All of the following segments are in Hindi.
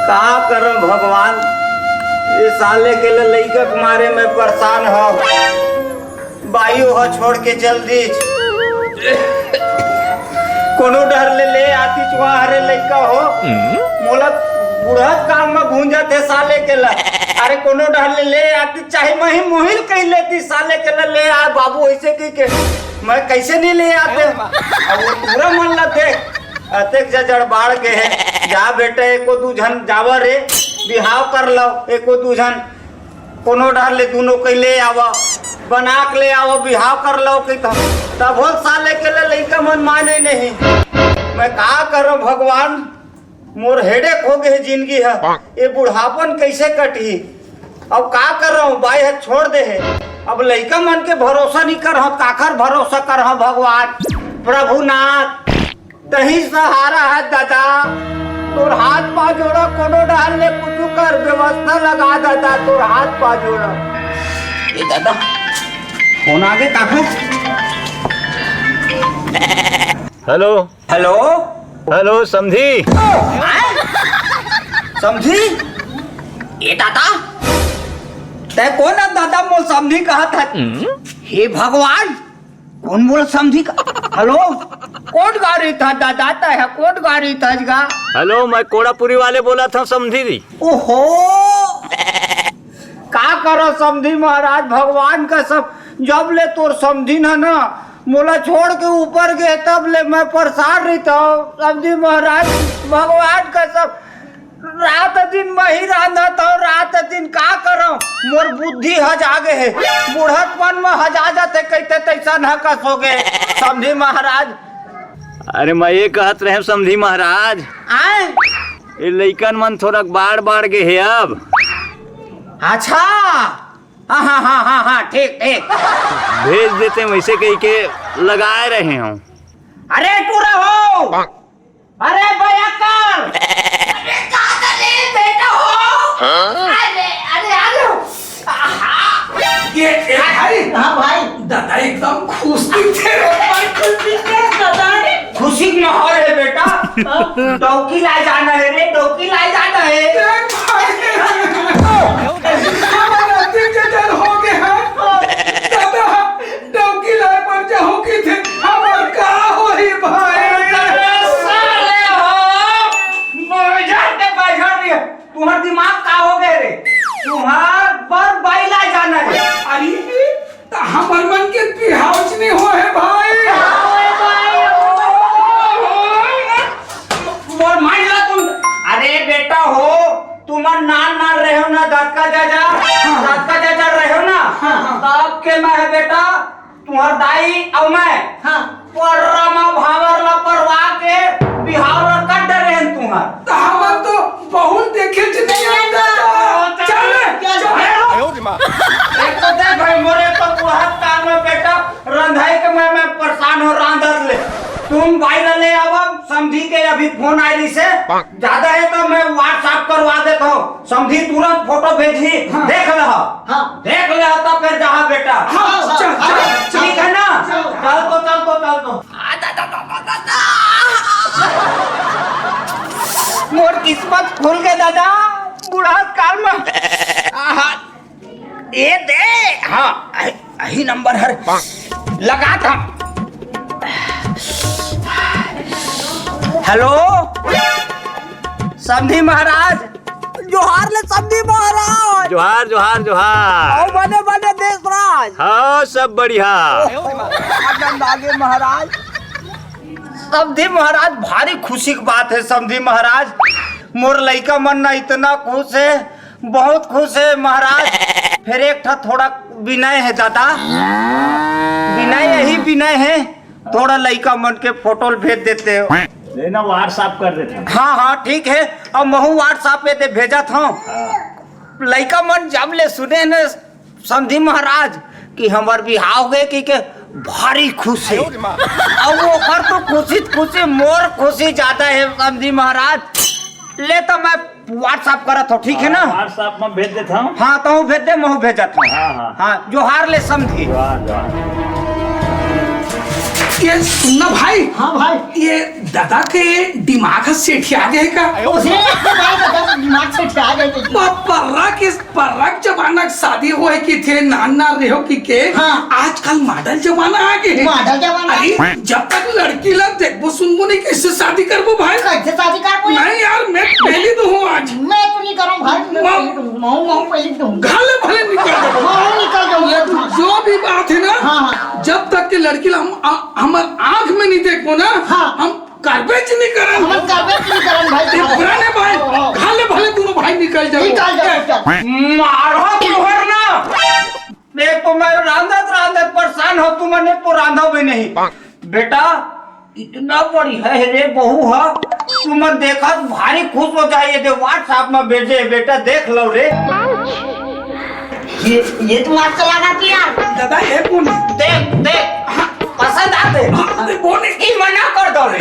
का करम भगवान, ये साले के लिए लइका के मारे में परेशान हो। बायु हो छोड़ के जल्दी कोनो डर ले आती चुहा हरे लइका हो मोला बुढ़त काम में भूंजत है साले के ला। अरे कोनो डर ले आती चाहे मही मोहिल कह लेती साले के ला ले आ बाबू ऐसे की के मैं कैसे नहीं ले आते। अब वो पूरा मन लगे अतेक जड़ बाढ़ के है जा बेटे एको दू जन जावा रे बिहाव कर लो एको दू जन कोनो डर ले दोनों कह ले आवा बना के ले आओ बिहाव कर लो कि तब हो साले के लिए लइका मन माने नहीं। मैं का करूं भगवान, मोर हेडेक हो गए जिंदगी है। ये बुढ़ापन कैसे कटी, अब का कर रहा हूँ बाई है छोड़ दे है। अब लइका मन के भरोसा नहीं कर रहा, काखर भरोसा कर रहा भगवान प्रभुनाथ तही सहारा है दादा। तोर हाथ पा जोड़ा कोनो डाल ले कुछ कर व्यवस्था लगा दादा तोर हाथ पा जोड़ा। ये दादा फोन आगे काका। हेलो हेलो हेलो समधी समझी ये दादा ते कौन है दादा मोल समझी कहा था। हे भगवान कौन बोल समझी का। हेलो कौन गाड़ी था दादा है कौन गाड़ी था इसका। हेलो मैं कोड़ापुरी वाले बोला था समधी जी। ओहो का करो समझी महाराज भगवान का सब जब ले तोर समझी ना मोला छोड़ के ऊपर गए तब ले मैं परेशान रही था समझी महाराज भगवान का सब रात दिन मैं ही रहा था रात दिन का करो मोर बुद्धि हज आगे है बुढ़तपन में हजा जाते कहते तैसा न कस हो गए समझी महाराज। अरे मैं ये कहत रहे समधी महाराज आए ये लइकन मन थोड़ा बाढ़ गए है अब। अच्छा हाँ ठीक ठीक भेज देते वैसे कहीं के लगाए रहे हूँ। अरे पूरा हो अरे भैया कर अरे बेटा हो अरे अरे ये भाई हाँ भाई दादा एकदम खुशी थे दादा खुशी की माहौल है बेटा। डौकी ला जाना है रे डौकी ला जाना है। हो गए दादा डौकी लाए पर जाओ की थे हमार का होई भाई। तुम्हारा दिमाग का हो गए रे तुम्हार पर बाइला जाना है। अरे हमार मन के बिहाव नहीं हो है भाई। अरे बेटा हो तुम नान रहे हो ना दाद का जाजा रहे हो ना तब के मैं है बेटा तुम्हार दाई और मैं पररमा भावर ला परवा के बिहार ला कट रहे हैं तुम्हार हम तो बहुत देखे नहीं आता। चल एक तो देख भाई मोरे तो बुढ़त काम में बेटा रंधाई के मैं परेशान हो रांधत ले तुम भाई ले आओ समझी के अभी फोन आई से ज्यादा है तो मैं व्हाट्सएप करवा देता हूँ समझी तुरंत फोटो भेजी देख लो देख ले तो फिर जहाँ बेटा ठीक है ना चल तो मोर किस्मत खुल गए दादा बुढ़ात काल में ये दे हाँ यही नंबर है लगा था। हेलो समधी महाराज जोहार ले समधी महाराज जोहार जोहार जोहार आओ बने बने देशराज हाँ सब बढ़िया। आगे महाराज समधी महाराज भारी खुशी की बात है समधी महाराज मोर लइका मन ना इतना खुश है बहुत खुश है महाराज। फिर एक था थोड़ा विनय है दादा विनय यही विनय है थोड़ा लइका मन के फोटो भेज देते हो लेना व्हाट्सएप कर देते। हाँ ठीक है अब महू व्हाट्सएप पे दे भेजा था लइका मन जब ले सुने न समझी महाराज कि हमार बिहाव हो गए कि भारी खुशी अब वो कर तो खुशी मोर खुशी ज्यादा है समझी महाराज। ले तो मैं व्हाट्सएप करत हो ठीक है ना व्हाट्सएप में भेज देता हूँ। हाँ तो भेज दे महू भेजा था हाँ हाँ जोहार ले समझी। ये सुनना भाई। हाँ भाई। ये दादा के दिमाग से ठिया गए का? उसे भाई दादा दिमाग से ठिया गए थे। पर्रक जमाना की शादी हुए की थे नाना रहो की के। हाँ। आजकल मॉडल जमाना आ गए। मॉडल जमाना। अरे जब तक लड़की लग देखबो सुनबो नहीं कैसे शादी करबो भाई? कैसे शादी कर? नहीं यार मैं पहले तो हूँ आज। मैं तो नहीं करूँ भाई। मैं पहले तो हूँ। घाले भले निकल जाओ। मैं निकल ये जाऊँ। जो भी बात है ना, हाँ। जब तक के लड़की हमार आँख में नहीं देखो ना, हाँ। हम कार्पेज नहीं करन। हम करबे नहीं करन भाई। ये पुराने भाई घाले भले दोनों भाई निकल जाओ। निकल जाओ। मारो तुहर ना। एक तो मैं रांधत परेशान हो, तुमने तो रांधा भी नहीं। बेटा इतना बड़ी है रे बहू है, तुम देखा भारी खुश हो जाइए। दे व्हाट्सएप में भेजे बेटा देख लो रे। ये तुम आज चला गया यार। दादा ये कौन है? देख पसंद आते अरे बोले की मना कर दो रे।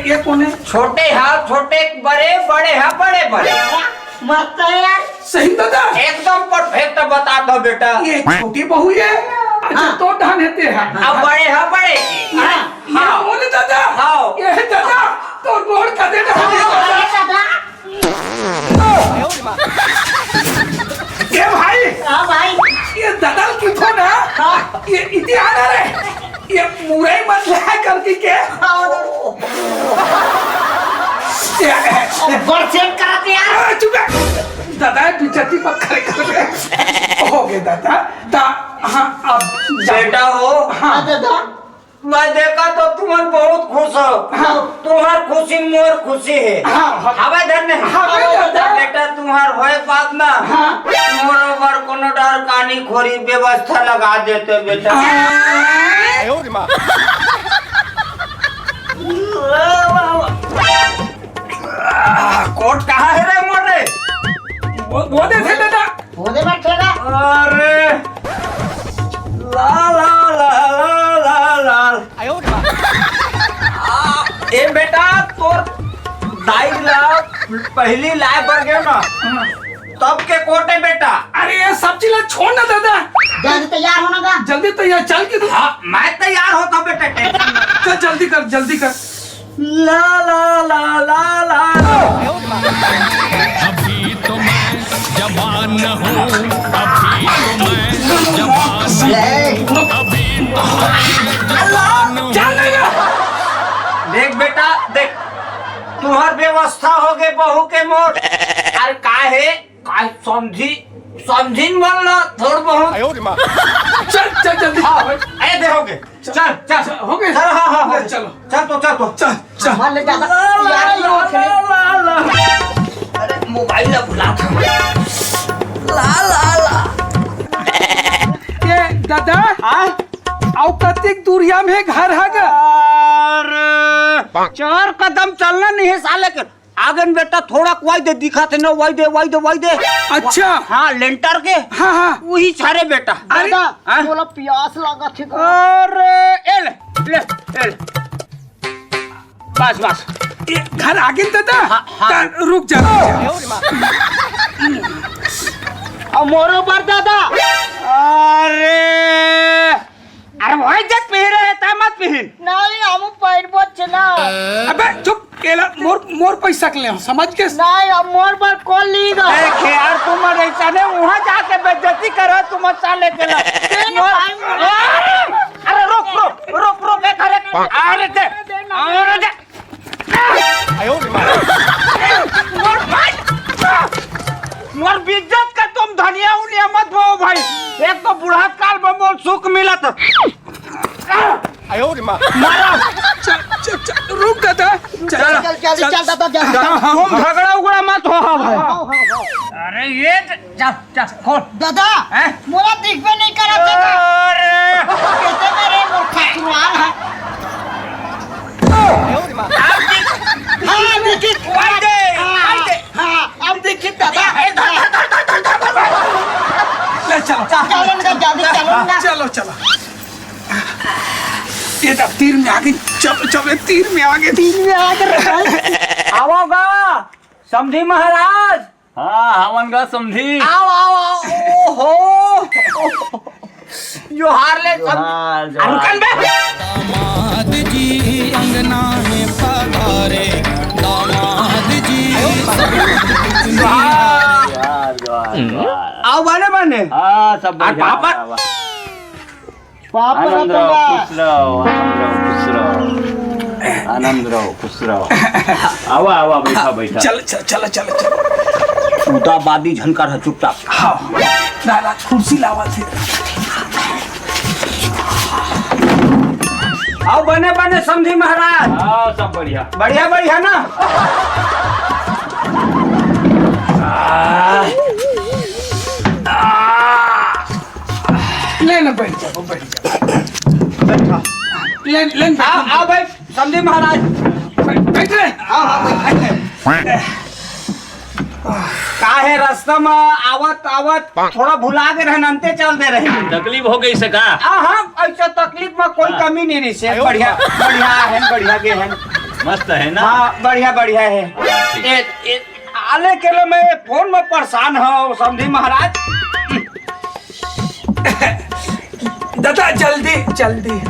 ये कौन है? छोटे हाथ छोटे बड़े बड़े हाथ बड़े बड़े। मत यार। सही दादा एकदम परफेक्ट बता दो बेटा। ये छोटी बहू है। अच्छा तो ढान हेते हैं। अब बड़े हाथ बड़े हाँ बोले दादा। हाँ। ये दादा तो गोड़ का दे ये भाई। हाँ भाई। ये दादा की थो ना। ये इतनी आना रे। ये मुरई मत ले करके के। बड़ सेट कराते यार। चुप दादा पिचती पर खड़े कर हो गए दादा। ता हाँ अब बेटा हो। हाँ दादा मैं देखा तो तुम बहुत खुश हो। हाँ। तुम्हार खुशी मोर खुशी है। हाँ। हवा धन्य हवा दादा। बेटा तुम्हार होए बात ना। हाँ। मोर कोनो डर कानी खोरी व्यवस्था लगा देते बेटा। कोट कहाँ है रे मोरे? वो दे थे दादा। वो दे बैठेगा। अरे ला ला ला ला ला ला। ए बेटा तोर दाई ला पहली लाए पर गए ना, तब के कोटे बेटा। अरे ये सब चीज छोड़ ना दादा। जल्दी तैयार होना का। जल्दी तैयार चल के तू। हाँ मैं तैयार होता बेटा। चल जल्दी कर। ला ला ला ला ला। अभी तो मैं जवान हूँ, अभी तो मैं जवान हूँ, अभी तो मैं जवान हूँ। देख बेटा देख, तुम्हार व्यवस्था हो गए बहू के मोर। अरे का समझी मन लो थोड़ बहुत। चल जल्दी। अरे देखोगे चल हो गए। चल हाँ चलो चल। मान ले दादा यार ये उठे। अरे मोबाइल भुला था। ला ये दादा आओ कतिक दूरिया में घर है गा? अरे 4 कदम चलना नहीं है साले के। आगन बेटा थोड़ा वाई दे दिखा थे ना, वाई दे। अच्छा। हाँ लेंटर के। हाँ। वही छारे बेटा। दादा हाँ? बोला प्यास लगा थी। अरे ले बस ये घर आगे दादा। हाँ। ता रुक जा। अब मोरो पर दादा। अरे वही जब पहन रहे ता मत पहन। नहीं हम पैर बोच ना। अबे चुप केला मोर पैसा के ले समझ के। नहीं अब मोर पर कॉल ली गा। देखे यार तुम ऐसा ने वहाँ जाके बेइज्जती करो तुम साले के ला। अरे रोक एक अरे दे मोर बेइज्जत का तुम धनिया उनिया मत हो भाई। एक तो बुढ़ात काल में मोर सुख मिला था। मारो चल रुक दादा। चल दादा जल्दी। तुम झगड़ा उगड़ा मत हो भाई। अरे ये चल खोल दादा हैं? मोरा दिख पे नहीं करा था। अरे कैसे मेरे मूर्खा सुनाल है। हाँ देखिए। हाँ अब देखिए दादा। ले चलो चलो ना। चलो ये तो तीर में आगे। चलो तीर में आगे। आओगा समझी महाराज। हाँ हवन का समझी। आओ ओहो जोहार ले सब जोहार, जोहार। अंकल बे दामाद जी अंगना में पधारे दामाद जी जोहार जोहार। आओ बने बने हाँ सब और बढ़िया। पापा? पापा आनंद रहो, रतन खुश रहो, आनंद रहो, खुश रहो। आवा आवा बैठा बैठा। चल चल चल चल चल उदाबादी झनकार है चुपचाप। हाँ ना कुर्सी लावा थे आओ बने बने समझी महाराज। हाँ सब बढ़िया। बढ़िया बढ़िया ना। लेना बैठ जाओ बैठ जाओ बैठा लेन आओ आओ भाई समझी महाराज। बैठ रहे का है रास्ता में आवत आवत थोड़ा भुला के रहनते चल दे रहे। तकलीफ हो गई सका। हाँ ऐसा तकलीफ में कोई कमी नहीं रही से। बढ़िया बढ़िया है बढ़िया के है। मस्त है ना। हाँ बढ़िया बढ़िया है। आले के लिए मैं फोन में परेशान हूँ समझी महाराज। दादा जल्दी जल्दी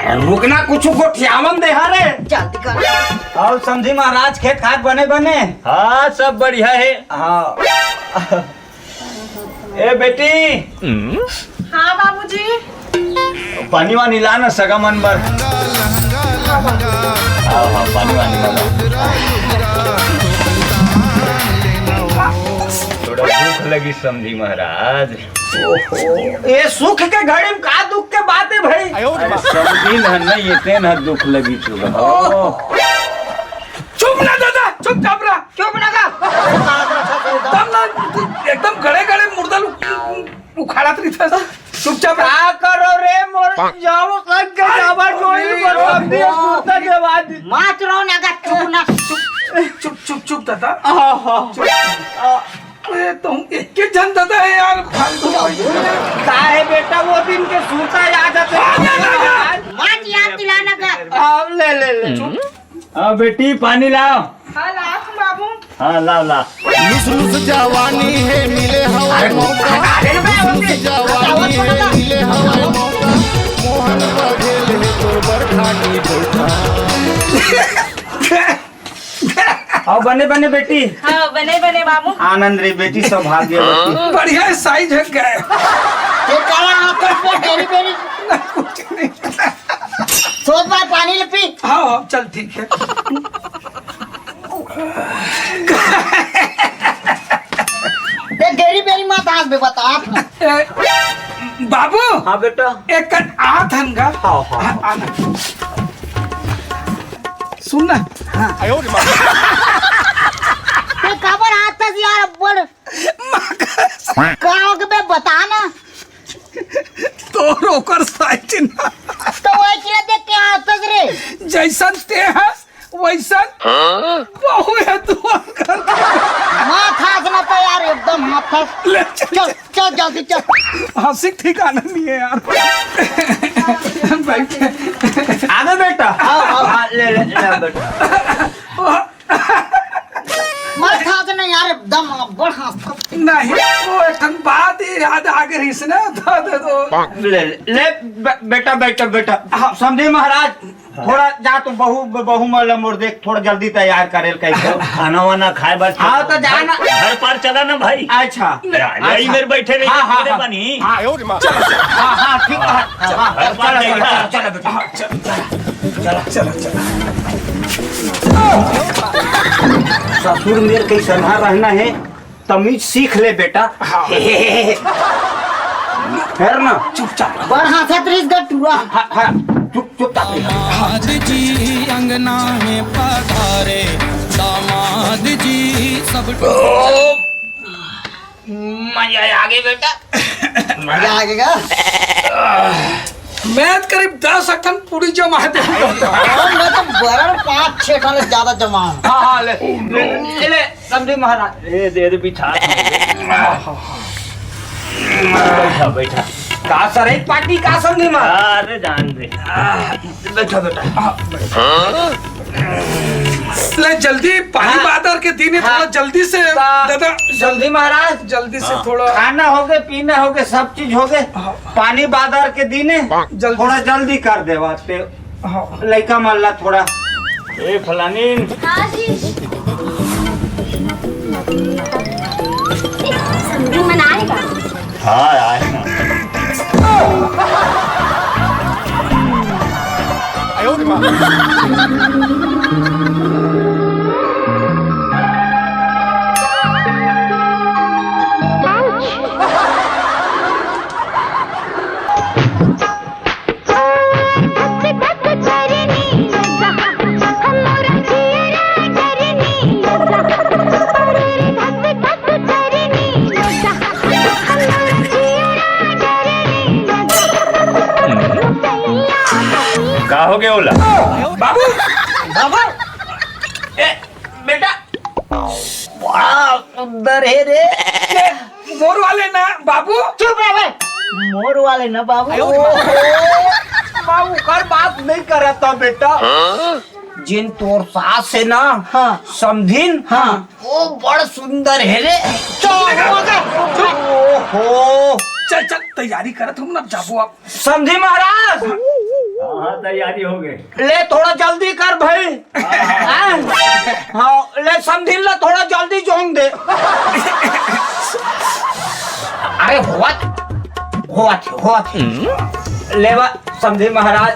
रुकना कुछ को ठियावन दे रे। जल्दी कर और समझी महाराज खेत खात बने बने। हाँ सब बढ़िया है। हाँ ए बेटी हाँ बाबूजी। पानी वानी ला ना सगा मन बर। हाँ हाँ पानी वानी ला। थोड़ा भूख लगी समझी महाराज। ये सुख के घड़ी में का दुख के बात है भाई। अरे समझी ना नहीं ये न दुख लगी चुका। चुप ना दादा चुप चाप रहा क्यों बना का तब ना एकदम गड़े गड़े मुर्दा उखाड़ा रही था चुपचाप रहा क्या करो रे मोर जाओ कल के जावा जोइल पर समझी सुरता जवाब। मात रहो ना का चुप ना चुप चुप चुप दादा हाँ अरे तुम एक के जन दादा है यार फालतू का है बेटा वो दिन के सुरता याद आते हैं। मात याद दिलाना का अब ले ले ले। हाँ बेटी पानी लाओ। हाँ लाख बाबू। हाँ लाओ ला। लुस लुस जवानी है मिले हवा मौका लुस जवानी है मिले हवा मौका मोहन बघेल है तो बरखा की बैठा। आओ बने बने बेटी। हाँ बने बने बाबू। आनंद रे बेटी सौभाग्यवती। बढ़िया साइज है गए ये काला आंखों पे डेरी बेरी कुछ नहीं सोच बार पानी ले पी। हाँ हाँ चल ठीक है ये डेरी बेरी मत आज भी बता आप ना। बाबू हाँ बेटा। एक कन आथनगा हाँ हाँ आना सुनना ये खबर आता है यार बोल कहाँ के बे बता ना तो रोकर साइज ना तो वही चीज देख के आता रे जैसन ते है वैसन बहु है तू कर माथा से ना तो यार एकदम माथा ले चल चल जल्दी चल। हंसी ठिकाना नहीं है यार बैठ आगे बेटा। हाँ ले ले ले बेटा। माथा से ना यार एकदम बड़ हाथ नहीं वो एक बात ही याद आ गई इसने तो ले ले बेटा बेटा बेटा। हाँ समझे महाराज थोड़ा जा तो बहू मल मोर देख थोड़ा जल्दी तैयार करे कैसे। खाना वाना खाए बस। हाँ तो जाना घर पार चला ना भाई। अच्छा यही मेरे बैठे रहे हाँ, हाँ, हाँ। बनी। हाँ हाँ ठीक है। हाँ, चलो चलो बेटा चलो ससुर मेरे कैसा रहना है तमीज सीख ले बेटा। है ना चुपचाप बड़ हाथ है त्रिस गटुआ। हाँ हाँ चुप चुप दामाद जी अंगना में पधारे दामाद जी सब मजा आ गई बेटा। मजा आ गया। मैं करीब 10 अखन पूरी जमा है और मैं तो बरड़ 5-6 टन ज्यादा जमा हूँ। हाँ हाँ ले समझे महाराज। दे बिछा। बैठा बैठा। का सर एक पार्टी का समझे महाराज। अरे जान दे। बैठा बेटा। ले जल्दी पानी हाँ। बादर के दिन है, थोड़ा हाँ। जल्दी से दादा जल्दी महाराज, जल्दी से थोड़ा खाना हो गए, पीना हो गए, सब चीज हो गए। पानी बादर के दिने जल्दी थोड़ा जल्दी कर दे वास्ते। लड़का मल्ला थोड़ा ए फलानी समधी मनाएगा। हाँ आए ना। का हो गया ओला? बाबू बाबा बेटा बड़ा सुंदर है रे। मोर वाले ना बाबू। चुप रह बे, मोर वाले ना बाबू। बाबू कर बात नहीं करता बेटा। जिन तोर सास है ना, हाँ। समझिन, हाँ। वो बड़ सुंदर है रे। ओहो चल चल तैयारी करत हम ना जाबू आप। समझी महाराज, हाँ तैयारी हो गई। ले थोड़ा जल्दी कर भाई। हाँ ले समझी ला, थोड़ा जल्दी जोन दे। अरे हुआ ले बा समझी महाराज।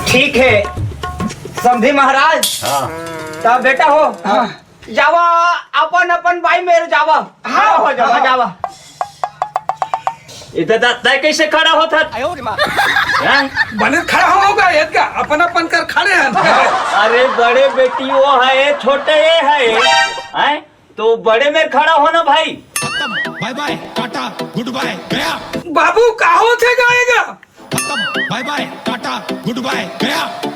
ठीक है समझी महाराज। हाँ तब बेटा हो जावा अपन अपन भाई मेरे जावा। हाँ हो जावा जावा। इधर तय कैसे खड़ा होता? बने खड़ा होगा ये क्या अपन अपन कर खड़े हैं। अरे बड़े बेटी वो है, छोटे ये है? तो बड़े में खड़ा होना भाई। Bye bye tata goodbye गया। बाबू का होते गाएगा। Bye bye tata goodbye गया।